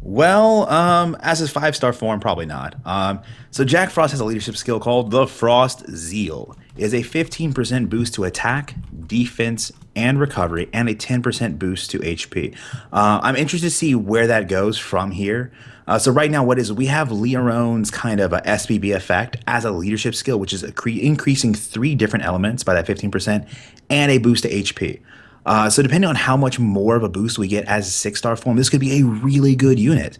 Well, as his five-star form, probably not. So Jack Frost has a leadership skill called the Frost Zeal. It is a 15% boost to attack, defense, and recovery, and a 10% boost to HP. I'm interested to see where that goes from here. So right now, we have Leoron's kind of a SBB effect as a leadership skill, which is increasing three different elements by that 15% and a boost to HP. So depending on how much more of a boost we get as a six-star form, this could be a really good unit.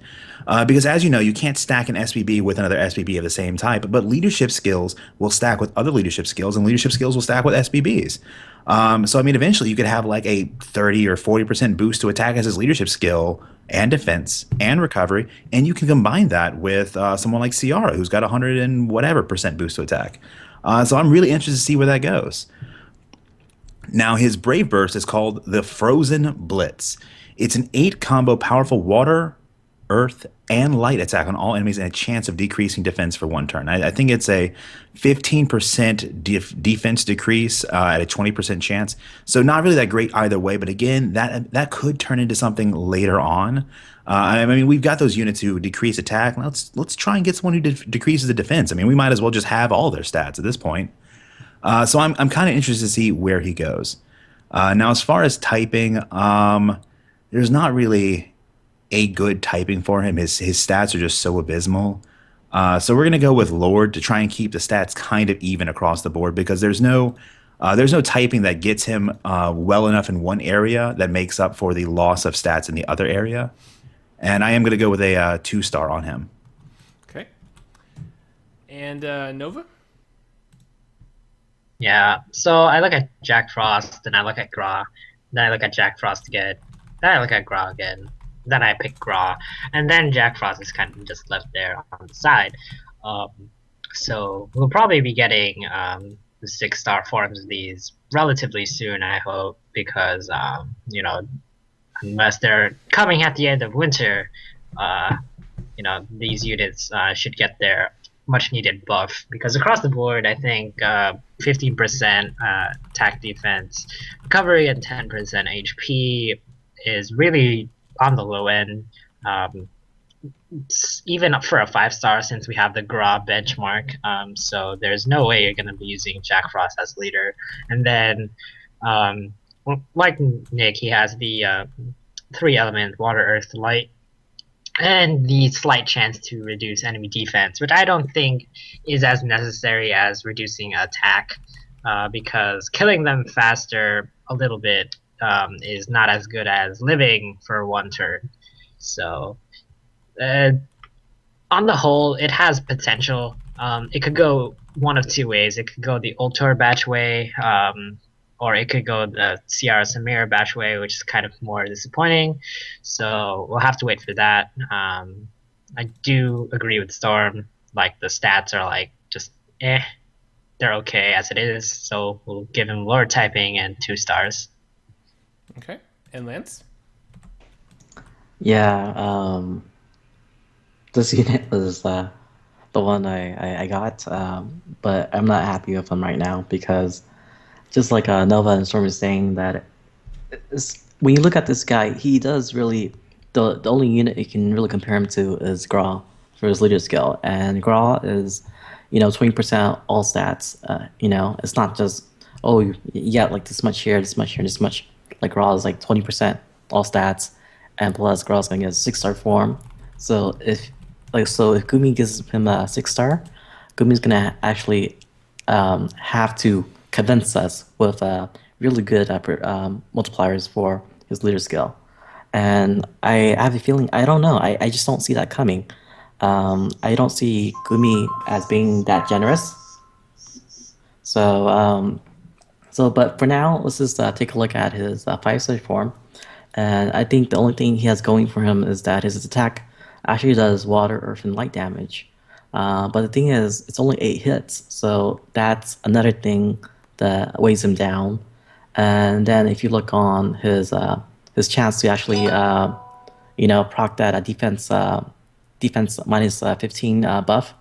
Because as you know, you can't stack an SBB with another SBB of the same type, but leadership skills will stack with other leadership skills, and leadership skills will stack with SBBs. So I mean, eventually you could have like a 30 or 40% boost to attack as his leadership skill and defense and recovery, and you can combine that with someone like Ciara, who's got 100 and whatever percent boost to attack. So I'm really interested to see where that goes. Now, his Brave Burst is called the Frozen Blitz. It's an 8 combo powerful water, earth, and light attack on all enemies and a chance of decreasing defense for one turn. I think it's a 15% defense decrease at a 20% chance. So not really that great either way, but again, that could turn into something later on. I mean, we've got those units who decrease attack. Let's try and get someone who decreases the defense. I mean, we might as well just have all their stats at this point. So I'm kind of interested to see where he goes. Now, as far as typing, there's not really a good typing for him. His stats are just so abysmal. So we're gonna go with Lord to try and keep the stats kind of even across the board because there's no typing that gets him well enough in one area that makes up for the loss of stats in the other area. And I am gonna go with a 2-star on him. Okay. And Nova? Yeah, so I look at Jack Frost, and I look at Gra, then I look at Jack Frost again, then I look at Gra again, then I pick Gra, and then Jack Frost is kind of just left there on the side. Um, so we'll probably be getting the 6-star forms of these relatively soon, I hope, because, unless they're coming at the end of winter, these units should get their much needed buff because across the board I think 15% attack defense recovery and 10% HP is really on the low end, even for a 5-star since we have the Gra benchmark, so there's no way you're going to be using Jack Frost as leader. And then like Nick, he has the 3 element water earth light and the slight chance to reduce enemy defense, which I don't think is as necessary as reducing attack, because killing them faster a little bit is not as good as living for one turn. So, on the whole, it has potential. It could go one of two ways. It could go the Ultor batch way, or it could go the Ciara Samira batch way, which is kind of more disappointing. So we'll have to wait for that. I do agree with Storm. Like the stats are like just they're okay as it is. So we'll give him lower typing and 2 stars. Okay. And Lance? Yeah, this unit was the one I got, but I'm not happy with him right now because just like Nova and Storm is saying that when you look at this guy, he does really the only unit you can really compare him to is Gra for his leader skill, and Gra is 20% all stats. It's not just you get like this much here, this much here, this much. Like Gra is like 20% all stats, and plus Gra is gonna get a 6-star form. So if Gumi gives him a 6-star, Gumi's gonna actually have to convince us with really good multipliers for his leader skill. And I have a feeling, I don't know, I just don't see that coming. I don't see Gumi as being that generous. But for now, let's just take a look at his 5-star form. And I think the only thing he has going for him is that his attack actually does water, earth, and light damage. But the thing is, it's only 8 hits, so that's another thing that weighs him down. And then if you look on his chance to actually proc that defense minus 15 buff,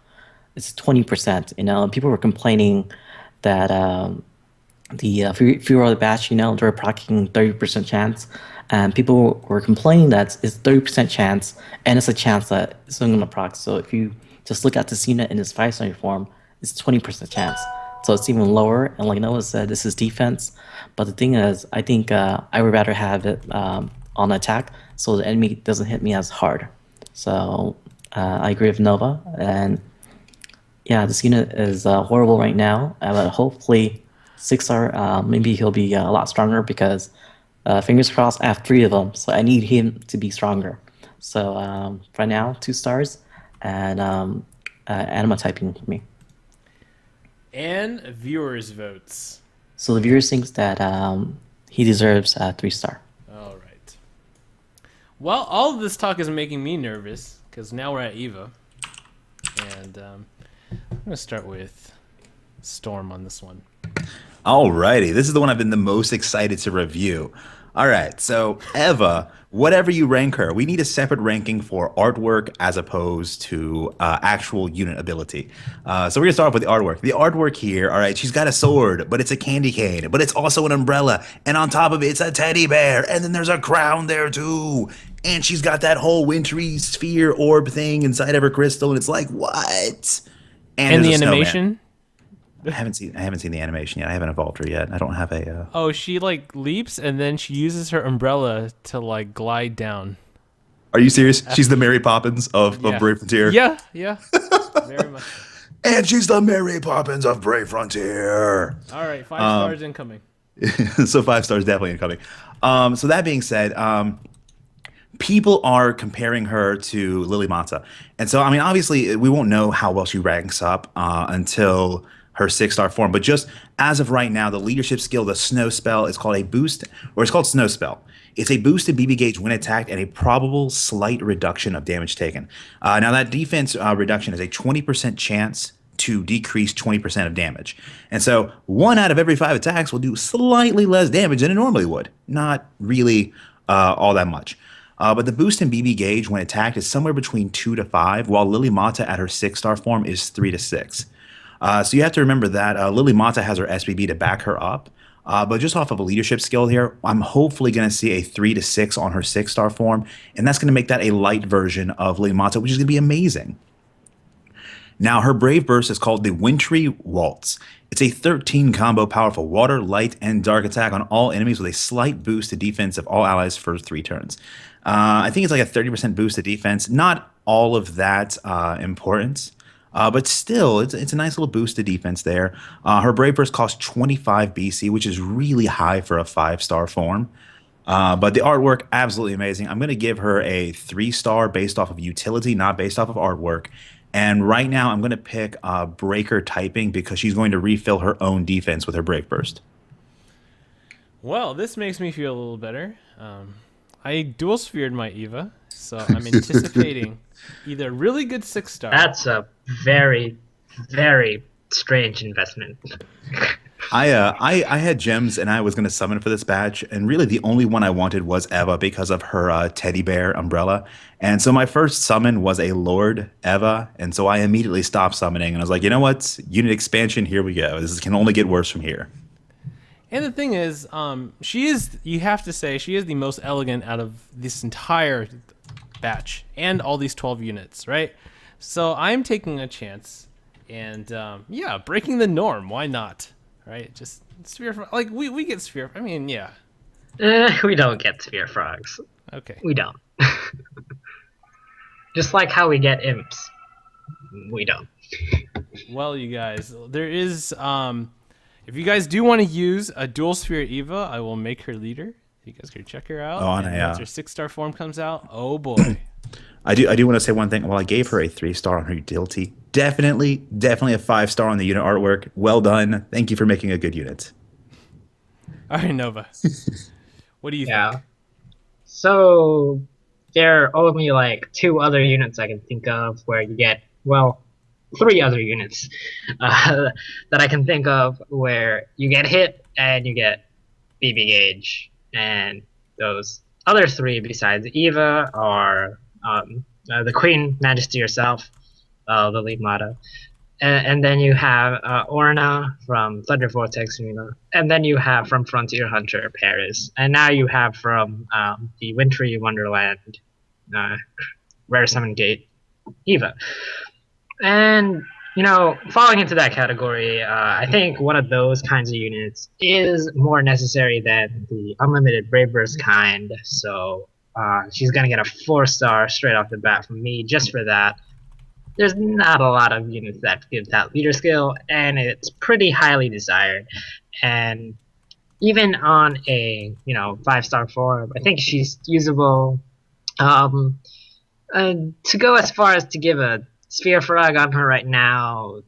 it's 20%. People were complaining that the free roll batch, they're proccing 30% chance, and people were complaining that it's 30% chance, and it's a chance that it's not gonna proc. So if you just look at this unit in its 5-star form, it's 20% chance. So it's even lower. And like Noah said, this is defense. But the thing is, I think I would rather have it on attack, so the enemy doesn't hit me as hard. So I agree with Nova, and yeah, this unit is horrible right now, but hopefully 6-star, maybe he'll be a lot stronger because fingers crossed, I have 3 of them, so I need him to be stronger. So for now, 2 stars and anima typing for me. And viewers' votes. So the viewers thinks that he deserves a 3-star. All right. Well, all of this talk is making me nervous because now we're at Eva. And I'm going to start with Storm on this one. Alrighty, this is the one I've been the most excited to review. All right, so Eva, whatever you rank her, we need a separate ranking for artwork as opposed to actual unit ability. So we're gonna start off with the artwork. The artwork here, all right, she's got a sword, but it's a candy cane, but it's also an umbrella, and on top of it, it's a teddy bear, and then there's a crown there too. And she's got that whole wintry sphere orb thing inside of her crystal, and it's like, what? And there's the a snowman. animation? I haven't seen the animation yet. I haven't evolved her yet. I don't have a. Oh, she like leaps and then she uses her umbrella to like glide down. Are you serious? She's the Mary Poppins of Brave Frontier. Yeah, very much. And she's the Mary Poppins of Brave Frontier. All right, 5 stars incoming. So 5 stars definitely incoming. So that being said, people are comparing her to Lily Mata, and so I mean, obviously, we won't know how well she ranks up until her 6-star form. But just as of right now, the leadership skill, the snow spell, is called a boost, or it's called snow spell. It's a boost to BB gauge when attacked and a probable slight reduction of damage taken. Now that defense reduction is a 20% chance to decrease 20% of damage. And so 1 out of every 5 attacks will do slightly less damage than it normally would. Not really all that much. But the boost in BB gauge when attacked is somewhere between 2 to 5, while Lily Mata at her 6-star form is 3 to 6. So you have to remember that Lily Mata has her SBB to back her up. But just off of a leadership skill here, I'm hopefully going to see a 3 to 6 on her 6-star form. And that's going to make that a light version of Lily Mata, which is going to be amazing. Now, her Brave Burst is called the Wintry Waltz. It's a 13 combo powerful water, light, and dark attack on all enemies with a slight boost to defense of all allies for 3 turns. I think it's like a 30% boost to defense. Not all of that importance. But still, it's a nice little boost to defense there. Her Brave Burst costs 25 BC, which is really high for a 5-star form. But the artwork, absolutely amazing. I'm going to give her a 3-star based off of utility, not based off of artwork. And right now, I'm going to pick Breaker typing because she's going to refill her own defense with her Brave Burst. Well, this makes me feel a little better. I dual sphered my Eva, so I'm anticipating either really good 6-star. That's a very, very strange investment. I had gems and I was going to summon for this batch, and really the only one I wanted was Eva because of her teddy bear umbrella. And so my first summon was a Lord Eva, and so I immediately stopped summoning and I was like, you know what? Unit expansion, here we go. This can only get worse from here. And the thing is, she is, you have to say, she is the most elegant out of this entire batch and all these 12 units, right? So I'm taking a chance and, yeah, breaking the norm. Why not? Right? Just sphere, like, we get sphere. I mean, yeah. We don't get sphere frogs. Okay. We don't. Just like how we get imps. We don't. Well, you guys, there is, if you guys do want to use a dual sphere Eva, I will make her leader. You guys can check her out. Oh, and yeah. once her 6-star form comes out, oh boy. I do want to say one thing. Well, I gave her a 3-star on her utility. Definitely a 5-star on the unit artwork. Well done. Thank you for making a good unit. All right, Nova. What do you think? So there are only like 2 other units I can think of where you get, well, 3 other units that I can think of where you get hit and you get BB gauge, and those other 3 besides Eva are the Queen Majesty herself, Lily Mata, and then you have Orna from Thunder Vortex Arena, and then you have from Frontier Hunter Paris, and now you have from the Wintry Wonderland uh, Rare Summon Gate Eva. And falling into that category, I think one of those kinds of units is more necessary than the unlimited Brave Burst kind. So she's gonna get a 4-star straight off the bat from me just for that. There's not a lot of units that give that leader skill, and it's pretty highly desired. And even on a 5-star form, I think she's usable. Um, to go as far as to give a sphere frag on her right now,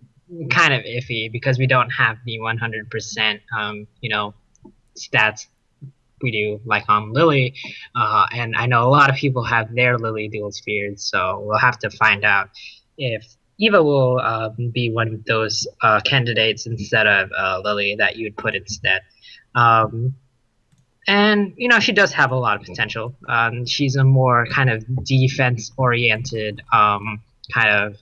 kind of iffy because we don't have the 100% stats we do like on Lily, and I know a lot of people have their Lily dual spheres, so we'll have to find out if Eva will be one of those candidates instead of Lily that you'd put instead. And she does have a lot of potential. She's a more kind of defense-oriented kind of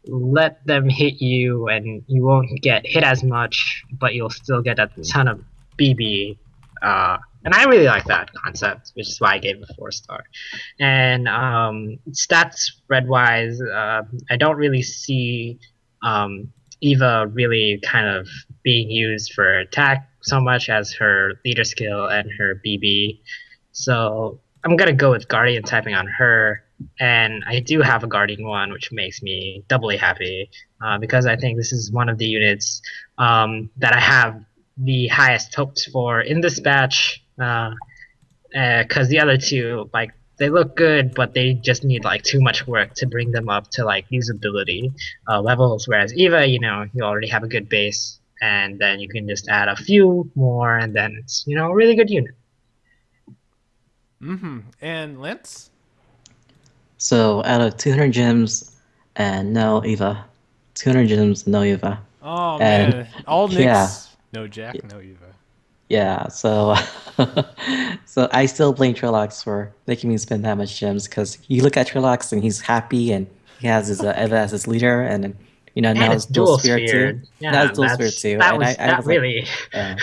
let them hit you, and you won't get hit as much, but you'll still get a ton of BB. And I really like that concept, which is why I gave it a 4-star. And stats spread-wise, I don't really see Eva really kind of being used for attack so much as her leader skill and her BB. So I'm gonna go with Guardian typing on her, and I do have a Guardian one, which makes me doubly happy because I think this is one of the units that I have the highest hopes for in this batch. Because the other two, like, they look good, but they just need like too much work to bring them up to like usability levels. Whereas Eva, you already have a good base, and then you can just add a few more, and then it's a really good unit. And Lance? So out of 200 gems and no Eva, 200 gems, no Eva. Oh And man, all Knicks, yeah, no Jack, no Eva. yeah. So so I still blame Trillox for making me spend that much gems because you look at Trillox and he's happy and he has his Eva as his leader and then And now it's it's dual dual sphere too. sphered. Now Yeah, it's dual sphere too, that and was I that was like, really yeah.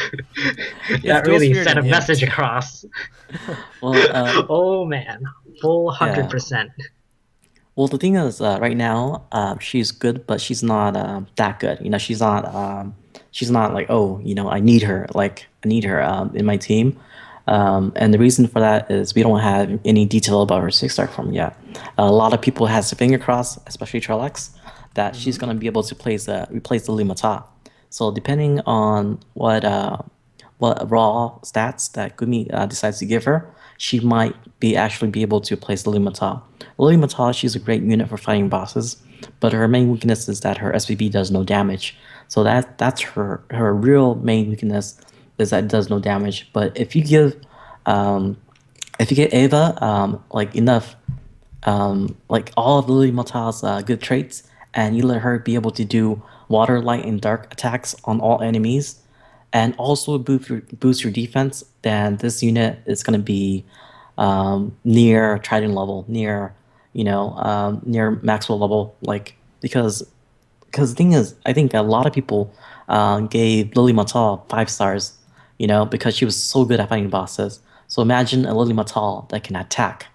It's that really dual-sphered sent a and message imped. across. Well, Oh man, full yeah. 100%. Well, the thing is, right now, she's good, but she's not that good. She's not like, oh, I need her. Like, I need her in my team. And the reason for that is we don't have any detail about her 6-star form yet. A lot of people has their finger crossed, especially Trellex, that she's gonna be able to replace the Limata. So depending on what raw stats that Gumi decides to give her, she might actually be able to place Lily Mata. Lily Mata, she's a great unit for fighting bosses, but her main weakness is that her SVB does no damage. So that's her real main weakness is that it does no damage. But if you get Ava like enough like all of Lily Mata's good traits, and you let her be able to do water, light, and dark attacks on all enemies, and also boost your defense, then this unit is going to be near Trident level, near Maxwell level, like because the thing is, I think a lot of people gave Lily Matal 5 stars, because she was so good at fighting bosses. So imagine a Lily Matal that can attack.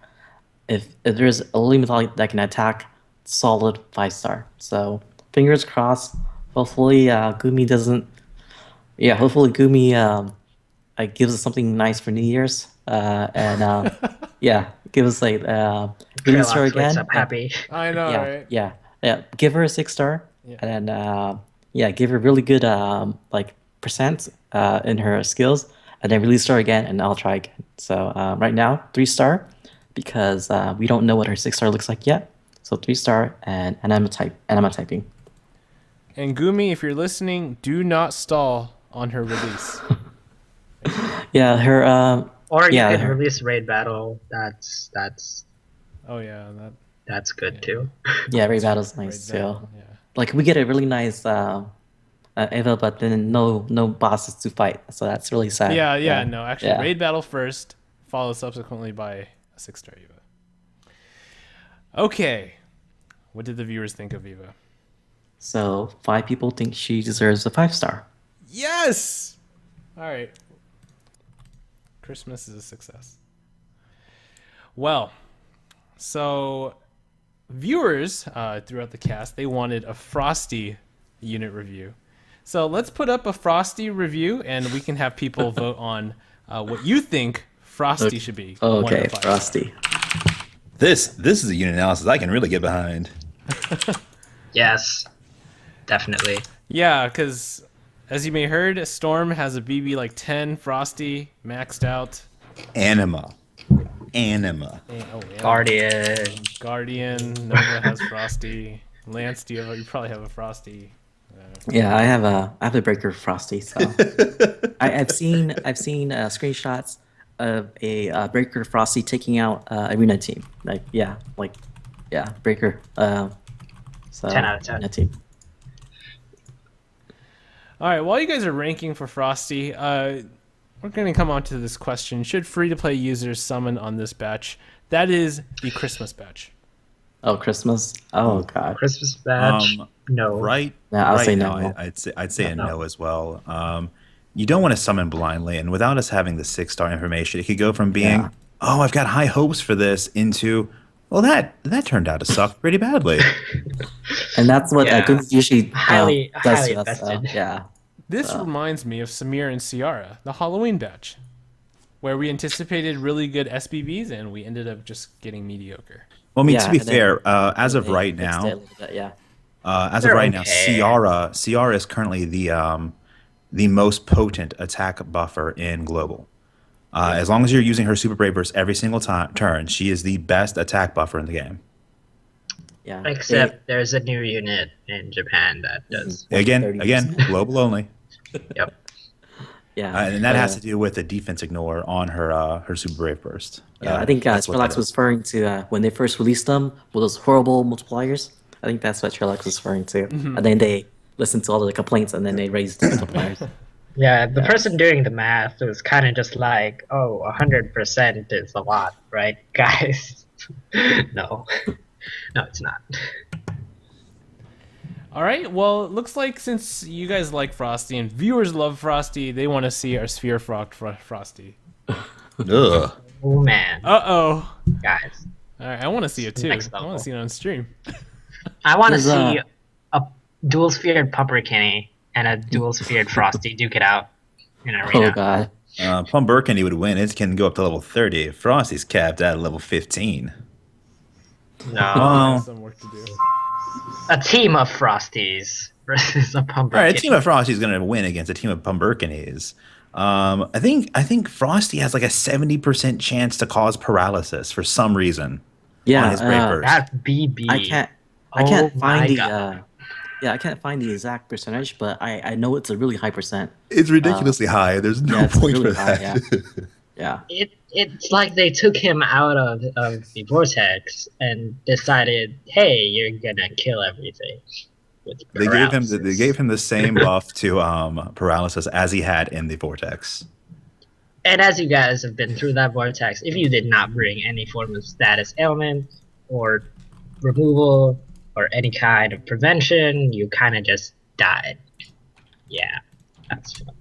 If there's a Lily Matal that can attack, solid 5-star. So fingers crossed. Hopefully, Gumi doesn't. Yeah, hopefully Gumi gives us something nice for New Year's. And yeah, give us like release her Trailox wakes again. up happy. I know, Yeah, right? yeah, yeah. Give her a 6-star, Yeah. and then yeah, give her really good like percent in her skills, and then release her again, and I'll try again. So right now 3-star, because we don't know what her 6-star looks like yet. So 3-star, and I'm typing. And Gumi, if you're listening, do not stall on her release. Yeah, her Or you yeah, could release Raid Battle. Oh yeah, That's good too. yeah, Ray Battle's nice Raid too. Battle, yeah. Like we get a really nice Eva, but then no bosses to fight, so that's really sad. Yeah, no, actually, yeah. Raid Battle first, followed subsequently by a 6-star Eva. Okay, what did the viewers think of Eva? So 5 people think she deserves a 5 star. Yes. All right. Christmas is a success. Well, so viewers throughout the cast, they wanted a Frosty unit review. So let's put up a Frosty review, and we can have people vote on what you think Frosty should be. 1 Okay, to 5 Frosty. This is a unit analysis I can really get behind. Yes, definitely. Yeah, because as you may heard, Storm has a BB like 10, Frosty maxed out. Anima. Guardian. Guardian, Nova has Frosty. Lance, you probably have a Frosty. Yeah, I have a breaker Frosty. So I've seen screenshots of a breaker Frosty taking out arena team. Breaker. So 10 out of 10. arena team. All right, while you guys are ranking for Frosty, we're going to come on to this question. Should free-to-play users summon on this batch? That is the Christmas batch. Oh, Christmas. Oh God. Christmas badge. No. Right. Yeah, I'll right say now, no. I'd say a No. no as well. You don't want to summon blindly, and without us having the 6-star information, it could go from being, Yeah. oh, I've got high hopes for this, into, well, that turned out to suck pretty badly. And that's what Yeah. Google usually Highly does to us. invested. Yeah. This reminds me of Samir and Ciara, the Halloween batch, where we anticipated really good SBBs and we ended up just getting mediocre. Well, I mean, Yeah, to be and then fair, as of They right fixed it a now, little bit, yeah. as of They're right now, okay. Ciara is currently the most potent attack buffer in global. As long as you're using her Super Brave Burst every single turn, she is the best attack buffer in the game. Yeah. Except there's a new unit in Japan that does. Again, 30%. global only. Yep. Yeah. And that has to do with the defense ignore on her Super Brave Burst. Yeah, I think that's what Sherlock's that was is. referring to when they first released them with those horrible multipliers. I think that's what Sherlock was referring to. And then they listened to all the complaints and then they raised the multipliers. Yeah, the person doing the math was kind of just like, oh, 100% is a lot, right, guys? No. No, it's not. All right, well, it looks like since you guys like Frosty and viewers love Frosty, they want to see our Sphere Frog Frosty. Ugh. Oh, man. Uh-oh. Guys. All right, I want to see it too. Next I want level. to see it on stream. I want to There's, see a dual sphered Pumperkinny and a dual sphered Frosty duke it out in an arena. Oh God. Pumperkinny would win. It can go up to level 30. Frosty's capped at level 15. No. Oh. Some work to do. A team of Frosties versus a Pumperkinny. All right, a team of Frosty's going to win against a team of Pumperkinnys. I think Frosty has like a 70% chance to cause paralysis for some reason Yeah. on his Brave Burst. That's BB. I can't Oh find my the God. I can't find the exact percentage, but I know it's a really high percent. It's ridiculously high. There's no Yeah, it's point really for high, that. Yeah. It's like they took him out of the vortex and decided, hey, you're gonna kill everything. With They paralysis. gave him the same buff to paralysis as he had in the vortex. And as you guys have been through that vortex, if you did not bring any form of status ailment or removal or any kind of prevention, you kind of just died. Yeah, that's fun.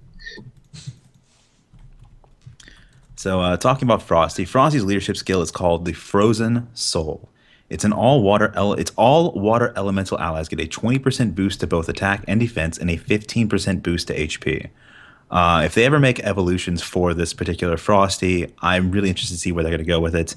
So talking about Frosty, Frosty's leadership skill is called the Frozen Soul. It's an all water elemental allies get a 20% boost to both attack and defense and a 15% boost to HP. If they ever make evolutions for this particular Frosty, I'm really interested to see where they're going to go with it.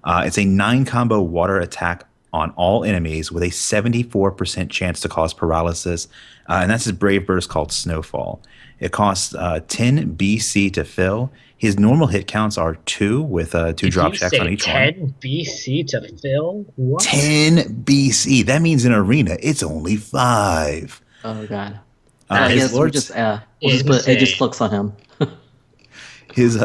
It's a 9-combo water attack on all enemies with a 74% chance to cause paralysis, and that's his Brave Burst called Snowfall. It costs 10 BC to fill. His normal hit counts are 2 with 2 drop Did you checks on say each 10 one. BC to fill? What? 10 BC. That means in arena, it's only 5. Oh God. That His Yes, lord's- we'll just put Aegis insane. Cloaks on him. His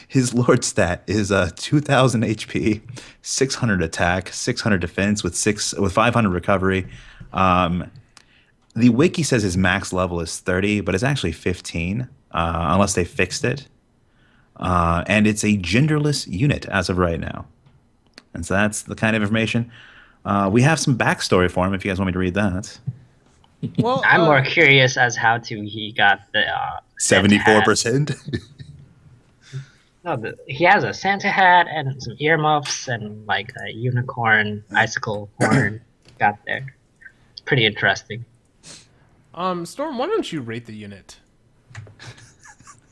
his Lord stat is 2,000 HP, 600 attack, 600 defense with 500 recovery. The wiki says his max level is 30, but it's actually 15, unless they fixed it. And it's a genderless unit as of right now. And so that's the kind of information. We have some backstory for him if you guys want me to read that. Well, I'm more curious as how to he got the Santa hat. 74%. No, he has a Santa hat and some earmuffs and like a unicorn icicle horn got there. It's pretty interesting. Storm, why don't you rate the unit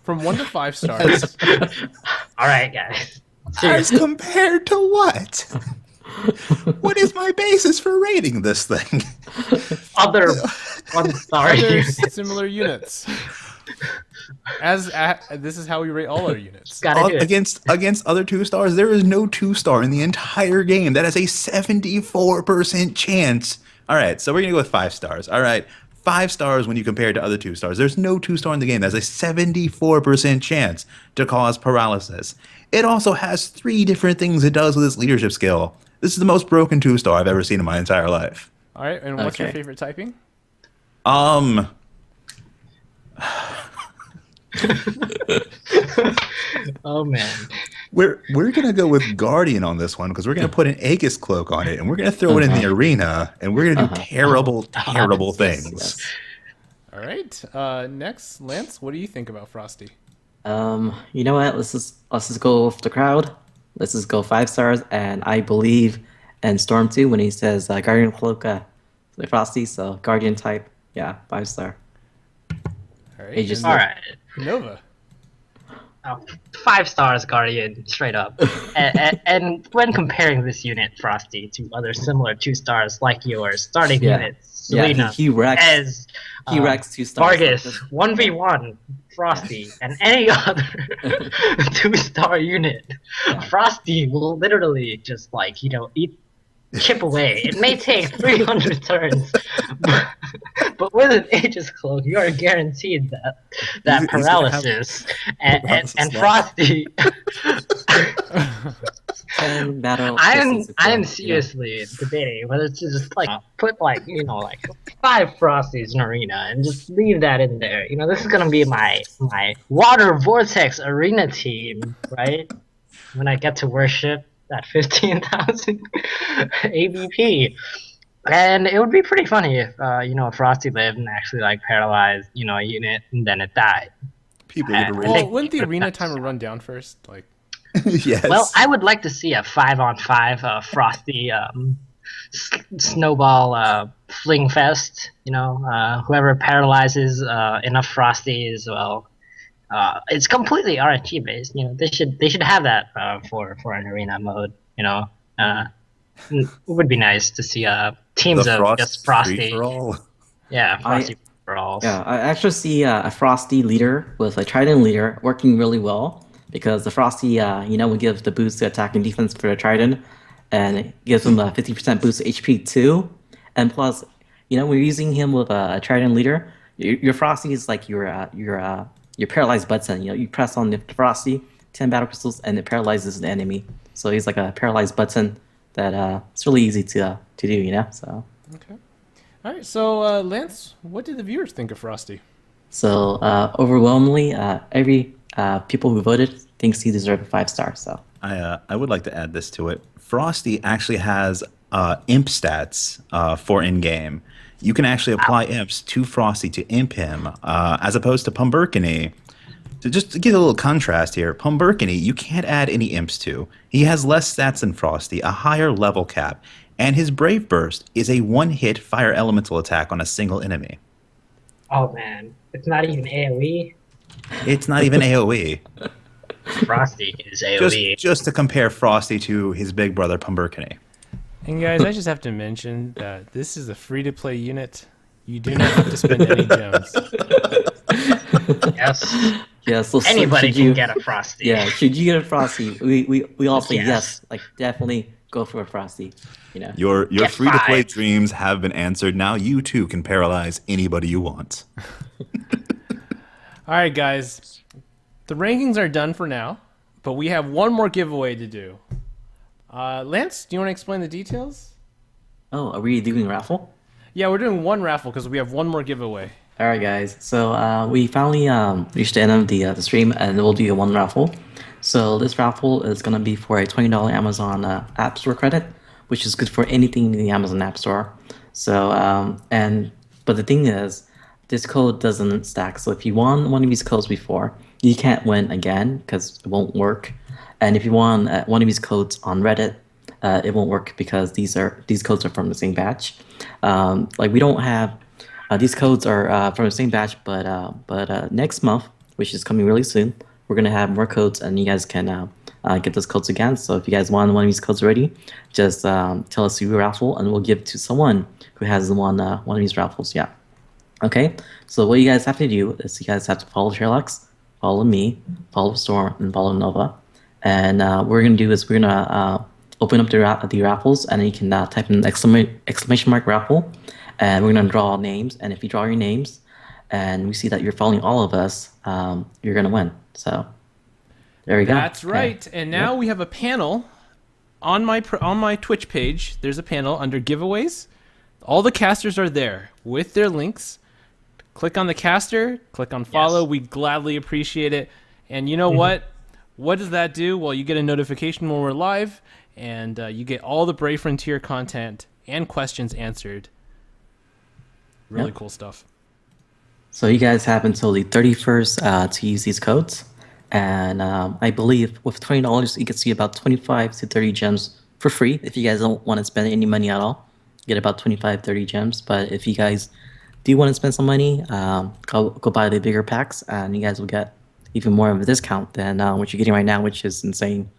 from 1 to 5 stars? All right, guys. As compared to what? What is my basis for rating this thing? Other 1 star Other units. similar units. This is how we rate all our units. Gotta do it. Against other 2 stars, there is no 2-star in the entire game. That has a 74% chance. All right, so we're gonna go with 5 stars. All right, 5 stars when you compare it to other 2 stars. There's no 2-star in the game. That has a 74% chance to cause paralysis. It also has 3 different things it does with its leadership skill. This is the most broken 2-star I've ever seen in my entire life. All right, and what's your Okay. favorite typing? Oh man. We're gonna go with Guardian on this one because we're gonna put an Aegis cloak on it and we're gonna throw it in the arena and we're gonna do terrible Yes, things. yes. All right. Next, Lance, what do you think about Frosty? You know what? Let's just go with the crowd. Let's just go 5 stars, and I believe in Storm 2 when he says Guardian Cloak the Frosty, so Guardian type, yeah, 5 star. All right. Aegis All right. Nova. 5 stars, Guardian, straight up. And when comparing this unit, Frosty, to other similar 2 stars like yours, starting Yeah. units, Yeah, Selena, he wrecks. Ez, He wrecks 2 stars. Vargas, 1v1, Frosty, and any other 2-star unit. Frosty will literally just like, chip away. It may take 300 turns, but with an Aegis Cloak, you are guaranteed that He's gonna have paralysis. And paralysis Frosty, Battle. I am Yeah. seriously debating whether to just like put like 5 Frosties in arena and just leave that in there. This is gonna be my water vortex arena team, right? When I get to worship that 15,000 ABP. And it would be pretty funny if Frosty lived and actually like paralyzed a unit and then it died. People would Well, rate. wouldn't the arena timer run down first? Like, Yes. Well, I would like to see a 5-on-5 Frosty snowball fling fest. Whoever paralyzes enough Frosties, well, it's completely RNG based. They should have that for an arena mode. It would be nice to see teams the of Frost just Frosty. free-for-all. Yeah, Frosty for all. Yeah, I actually see a Frosty leader with a Trident leader working really well because the Frosty, would give the boost to attack and defense for the Trident, and it gives him a 50% boost to HP too. And plus, when you're using him with a Trident leader, your Frosty is like your paralyzed button. You press on the Frosty, 10 battle crystals, and it paralyzes the enemy. So he's like a paralyzed button that it's really easy to do. So. okay. All right. So, Lance, what did the viewers think of Frosty? So overwhelmingly, every people who voted thinks he deserved a 5 star. So I would like to add this to it. Frosty actually has imp stats for in-game. You can actually apply imps to Frosty to imp him, as opposed to Pumberkany. So just to give a little contrast here, Pumberkany you can't add any imps to. He has less stats than Frosty, a higher level cap, and his Brave Burst is a 1-hit fire elemental attack on a single enemy. Oh man, it's not even AOE. It's not even AoE. Frosty is AOE. Just to compare Frosty to his big brother Pumberkany. And guys, I just have to mention that this is a free-to-play unit. You do not have to spend any gems. Yes. yeah, so Anybody should can you, get a Frosty. Yeah, should you get a Frosty? We all say Yes. yes. Like definitely go for a Frosty. Your Get free-to-play 5. dreams have been answered. Now you too can paralyze anybody you want. All right, guys. The rankings are done for now, but we have one more giveaway to do. Lance, do you want to explain the details? Oh, are we doing a raffle? Yeah, we're doing one raffle because we have one more giveaway. All right, guys. So we finally reached the end of the stream, and we'll do a one raffle. So this raffle is gonna be for a $20 Amazon App Store credit, which is good for anything in the Amazon App Store. So and But the thing is, this code doesn't stack. So if you won one of these codes before, you can't win again because it won't work. And if you won one of these codes on Reddit, it won't work because these codes are from the same batch. Like we don't have these codes are from the same batch, but next month, which is coming really soon, we're gonna have more codes, and you guys can get those codes again. So if you guys want one of these codes already, just tell us your raffle, and we'll give it to someone who has won one of these raffles. Yeah. Okay. So what you guys have to do is you guys have to follow Sherlock's, follow me, follow Storm, and follow Nova. And what we're gonna do is we're gonna open up the raffles, and you can type in exclamation mark raffle, and we're gonna draw names. And if you draw your names, and we see that you're following all of us, you're gonna win. So there we go. That's right. And now we have a panel on my Twitch page. There's a panel under giveaways. All the casters are there with their links. Click on the caster, click on follow. Yes. We gladly appreciate it. And you know what? What does that do? Well, you get a notification when we're live, and you get all the Brave Frontier content and questions answered. Really cool stuff. So you guys have until the 31st to use these codes. And I believe with $20, you can see about 25 to 30 gems for free. If you guys don't want to spend any money at all, you get about 25, 30 gems. But if you guys do want to spend some money, go buy the bigger packs, and you guys will get even more of a discount than what you're getting right now, which is insane.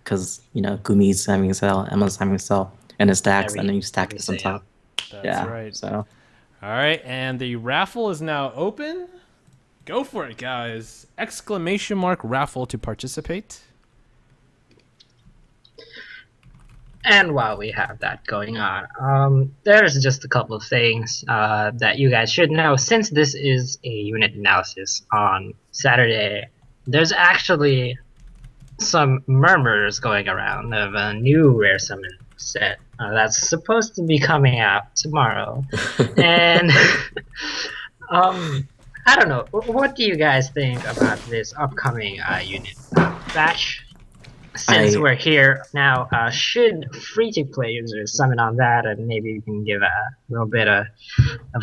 Because, Gumi's having a sale, Emma's having a sale, and it stacks, and then you stack this on top. That's right. So All right, and the raffle is now open. Go for it, guys. Exclamation mark raffle to participate. And while we have that going on, there's just a couple of things that you guys should know. Since this is a unit analysis on Saturday, there's actually some murmurs going around of a new rare summon set that's supposed to be coming out tomorrow. And I don't know. What do you guys think about this upcoming unit batch? Since we're here now, should free-to-play users summon on that, and maybe you can give a little bit of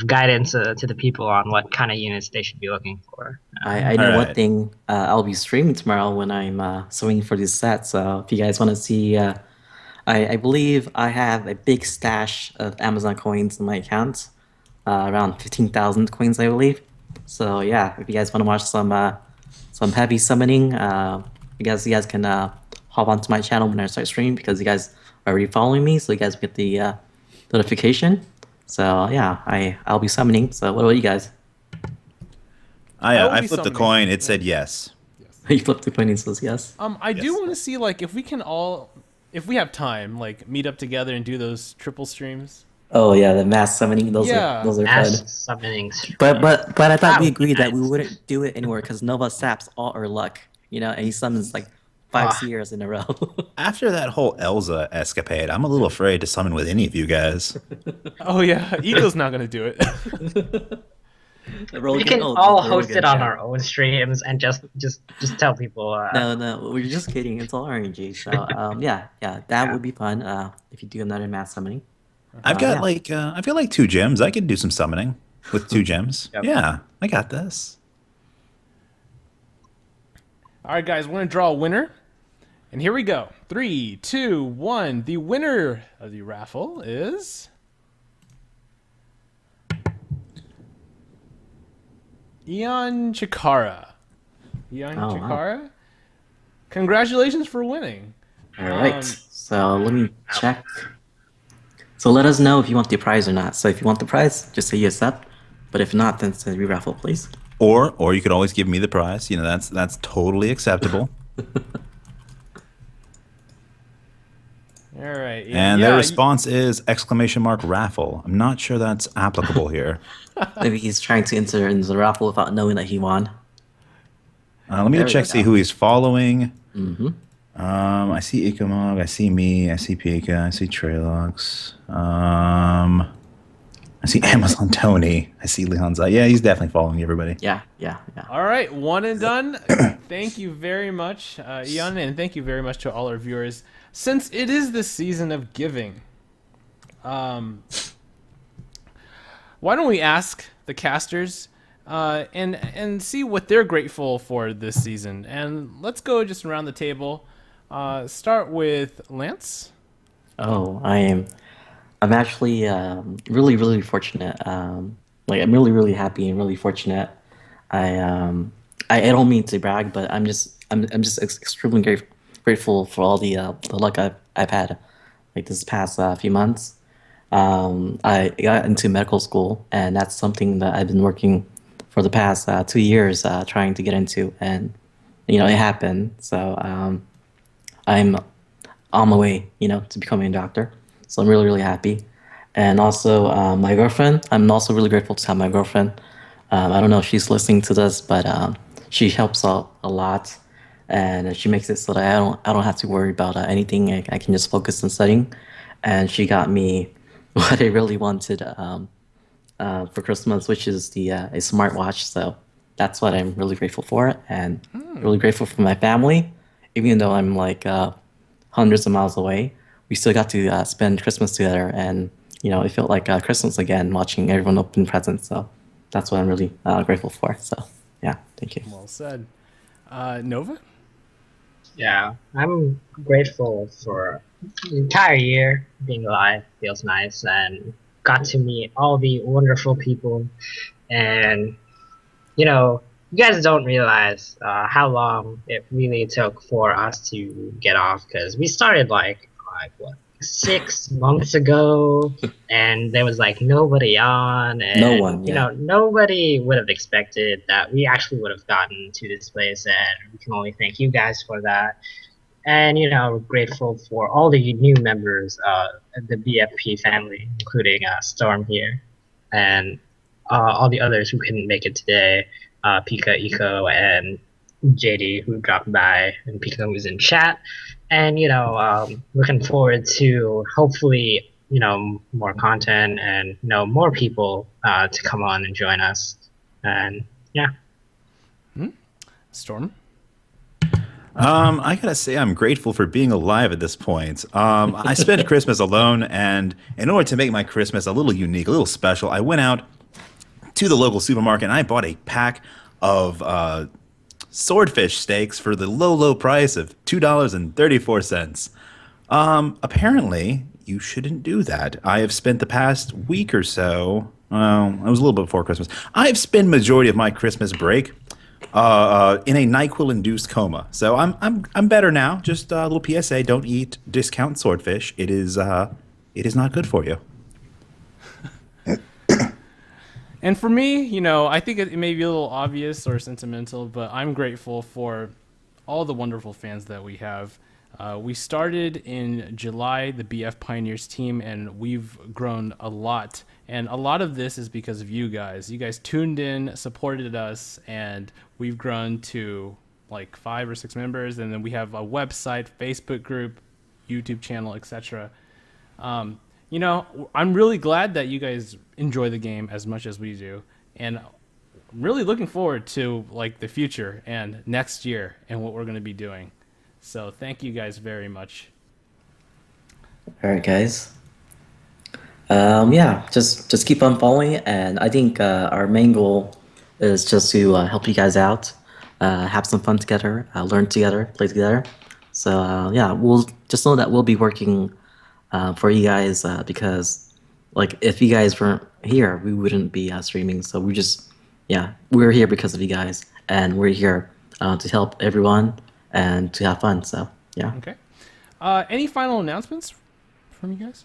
guidance to the people on what kind of units they should be looking for. I know one Alright. thing. I'll be streaming tomorrow when I'm swinging for this set. So if you guys want to see, I believe I have a big stash of Amazon coins in my account, around 15,000 coins, I believe. So yeah, if you guys want to watch some heavy summoning, I guess you guys can hop onto my channel when I start streaming, because you guys are already following me, so you guys get the notification. So yeah, I'll be summoning. So what about you guys? I will I be flipped a summoning. coin. It said yes. You flipped the coin and says yes. I do Yes. want to see, like, if we can all, if we have time, like, meet up together and do those triple streams. Oh yeah, the mass summoning. Those Yeah. are those are Mass fun. summoning. But I thought That we would be agreed that we nice. wouldn't do it anymore because Nova saps all our luck, and he summons like 5 Ah. seers in a row. After that whole Elza escapade, I'm a little afraid to summon with any of you guys. Oh yeah, Ego's not gonna do it. We can all host it on our own streams and just tell people. No, we're just kidding. It's all RNG. So yeah, that would be fun. If you do another mass summoning. I've got yeah. I've got like 2 gems. I could do some summoning with 2 gems. Yep. Yeah, I got this. All right, guys, we're gonna draw a winner, and here we go. 3, 2, 1. The winner of the raffle is Ian Chikara. Ian Oh, wow. Chikara, congratulations for winning. All right. Um, So let me check. So let us know if you want the prize or not. So if you want the prize, just say yes up. But if not, then send re-raffle, please. Or you could always give me the prize. That's totally acceptable. All right. And their response is exclamation mark raffle. I'm not sure that's applicable here. Maybe he's trying to enter in the raffle without knowing that he won. Let me There we check, go. see who he's following. Mm-hmm. I see Ikamog, I see me, I see Pika, I see Trailox. I see Amazon Tony, I see Leonza. Yeah, he's definitely following everybody. Yeah. All right, one and done. Thank you very much, Ian, and thank you very much to all our viewers. Since it is the season of giving, why don't we ask the casters and see what they're grateful for this season? And let's go just around the table. Start with Lance. Oh, I'm actually really really fortunate. Like I'm really really happy and really fortunate. I don't mean to brag, but I'm just extremely grateful for all the luck I've had like this past few months. I got into medical school, and that's something that I've been working for the past 2 years trying to get into, and it happened. So I'm on my way, to becoming a doctor. So I'm really, really happy. And also, my girlfriend, I'm also really grateful to have my girlfriend. I don't know if she's listening to this, but she helps out a lot, and she makes it so that I don't have to worry about anything. I can just focus on studying. And she got me what I really wanted for Christmas, which is a smartwatch. So that's what I'm really grateful for, and really grateful for my family, even though I'm like hundreds of miles away. We still got to spend Christmas together, and it felt like Christmas again, watching everyone open presents. So that's what I'm really grateful for. So yeah, thank you. Well said. Nova? Yeah, I'm grateful for the entire year. Being alive feels nice, and got to meet all the wonderful people. And you guys don't realize how long it really took for us to get off, because we started like what 6 months ago, and there was like nobody on, and No one, yeah. nobody would have expected that we actually would have gotten to this place, and we can only thank you guys for that. And we're grateful for all the new members of the BFP family, including Storm here, and all the others who couldn't make it today, Pika, Eco, and JD, who dropped by, and Pika was in chat. And looking forward to hopefully more content and more people to come on and join us. And yeah. Storm? I gotta say, I'm grateful for being alive at this point. I spent Christmas alone, and in order to make my Christmas a little unique, a little special, I went out to the local supermarket and I bought a pack of swordfish steaks for the low, low price of $2.34. Apparently, you shouldn't do that. I have spent the past week or so. Well, it was a little bit before Christmas. I've spent majority of my Christmas break in a NyQuil-induced coma. So I'm better now. Just a little PSA: don't eat discount swordfish. It is not good for you. And for me, I think it may be a little obvious or sentimental, but I'm grateful for all the wonderful fans that we have. We started in July, the BF Pioneers team, and we've grown a lot. And a lot of this is because of you guys. You guys tuned in, supported us, and we've grown to like 5 or 6 members. And then we have a website, Facebook group, YouTube channel, etc. I'm really glad that you guys enjoy the game as much as we do, and I'm really looking forward to like the future and next year and what we're going to be doing. So thank you guys very much. All right, guys. Yeah, just keep on following, and I think our main goal is just to help you guys out, have some fun together, learn together, play together. So yeah, we'll just know that we'll be working for you guys because like if you guys weren't here, we wouldn't be streaming. So we're here because of you guys, and we're here to help everyone and to have fun. So yeah. Okay. Any final announcements from you guys?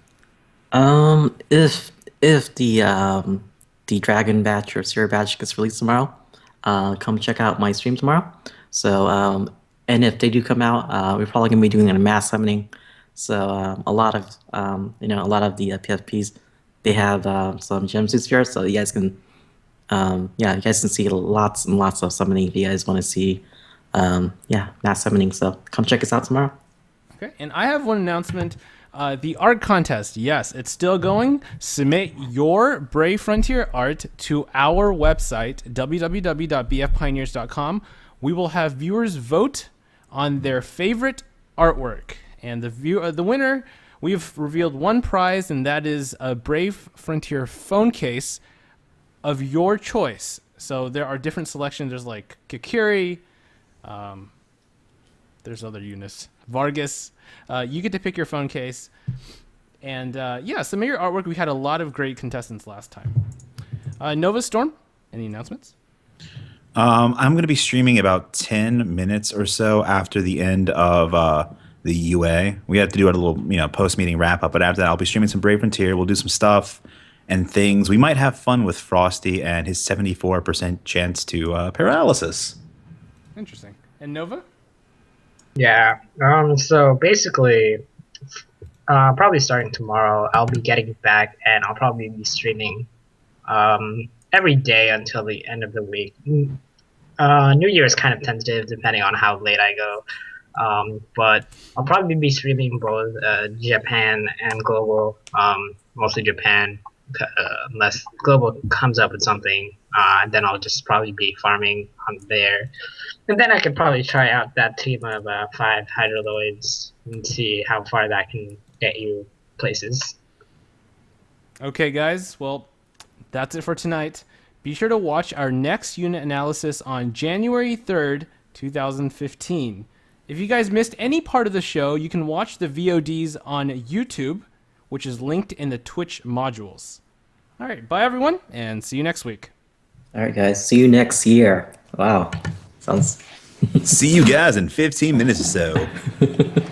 If the Dragon Batch or Zero Batch gets released tomorrow, come check out my stream tomorrow. So and if they do come out, we're probably gonna be doing a mass summoning. So a lot of the PFPs, they have some gemsuits here, so you guys can you guys can see lots and lots of summoning if you guys want to see mass summoning. So come check us out tomorrow. Okay, and I have one announcement. The art contest, yes, it's still going. Submit your Brave Frontier art to our website, www.bfpioneers.com. We will have viewers vote on their favorite artwork. And the winner, we've revealed one prize, and that is a Brave Frontier phone case of your choice. So there are different selections. There's like Kikuri. There's other units. Vargas. You get to pick your phone case. And submit your artwork. We had a lot of great contestants last time. Nova Storm, any announcements? I'm going to be streaming about 10 minutes or so after the end of the UA. We have to do a little, post-meeting wrap-up, but after that, I'll be streaming some Brave Frontier. We'll do some stuff and things. We might have fun with Frosty and his 74% chance to paralysis. Interesting. And Nova? Yeah. So basically, probably starting tomorrow, I'll be getting back, and I'll probably be streaming every day until the end of the week. New Year is kind of tentative depending on how late I go. But I'll probably be streaming both Japan and global, mostly Japan, unless global comes up with something. Then I'll just probably be farming on there. And then I could probably try out that team of 5 Hydroloids and see how far that can get you places. Okay, guys. Well, that's it for tonight. Be sure to watch our next unit analysis on January 3rd, 2015. If you guys missed any part of the show, you can watch the VODs on YouTube, which is linked in the Twitch modules. All right, bye everyone, and see you next week. All right, guys. See you next year. Wow. Sounds. See you guys in 15 minutes or so.